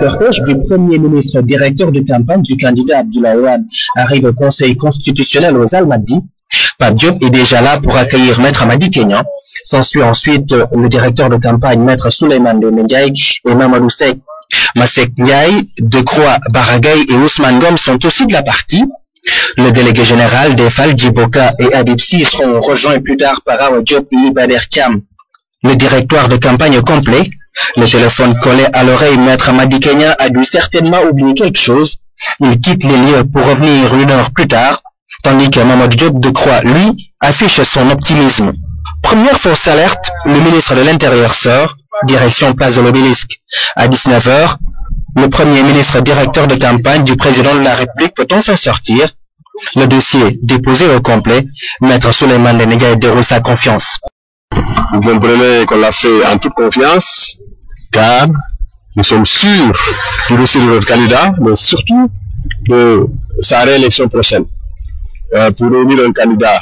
Le cortège du Premier ministre directeur de campagne du candidat Abdoulaye Wade arrive au Conseil constitutionnel aux Almadies. Pape Diop est déjà là pour accueillir Maître Madi Kenya. S'ensuit ensuite le directeur de campagne Maître Souleymane Ndiaye et Mamadou Seck. Masek Ndiaye, Decroix, Baragay et Ousmane Gom sont aussi de la partie. Le délégué général des Fall Djiboka et Habib Sy seront rejoints plus tard par Awa Diop et Ibader Thiam. Le directoire de campagne complet. Le téléphone collé à l'oreille, Maître Madi Kenya a dû certainement oublier quelque chose. Il quitte les lieux pour revenir une heure plus tard, tandis que Mamadou Diop Decroix, lui, affiche son optimisme. Première fausse alerte, le ministre de l'Intérieur sort, direction place de l'Obélisque. À 19 h, le Premier ministre directeur de campagne du président de la République peut enfin sortir. Le dossier déposé au complet, Maître Souleymane Ndiaye déroule sa confiance. Vous comprenez qu'on l'a fait en toute confiance, car nous sommes sûrs du dossier de notre candidat, mais surtout de sa réélection prochaine. Pour réunir un candidat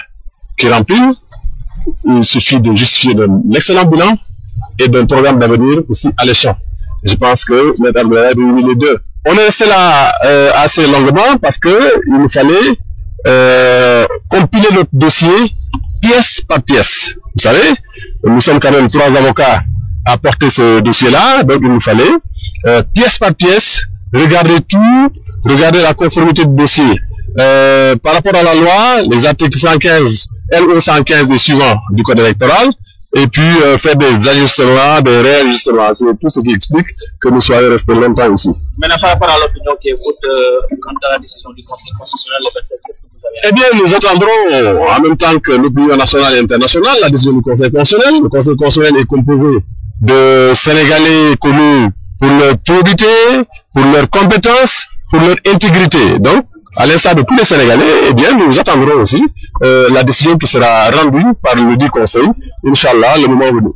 qui remplit, il suffit de justifier d'un excellent bilan et d'un programme d'avenir aussi alléchant. Je pense que M. Abdoulaye réunit les deux. On est resté là assez longuement parce que il nous fallait compiler notre dossier pièce par pièce. Vous savez, nous sommes quand même 3 avocats à porter ce dossier-là, donc il nous fallait pièce par pièce regarder tout, regarder la conformité du dossier. Par rapport à la loi, les articles 115, LO 115 et suivants du code électoral, et puis faire des ajustements, des réajustements. C'est tout ce qui explique que nous soyons restés longtemps ici. Maintenant, par rapport à l'opinion qui est votre quant à la décision du Conseil constitutionnel, le 26, qu'est-ce que vous avez? Eh bien, nous attendrons en même temps que l'opinion nationale et internationale la décision du Conseil constitutionnel. Le Conseil constitutionnel est composé de Sénégalais connus pour leur probité, pour leur compétence, pour leur intégrité. Donc, à l'instar de tous les Sénégalais, eh bien, nous attendrons aussi la décision qui sera rendue par le dit Conseil, Inch'Allah, le moment venu.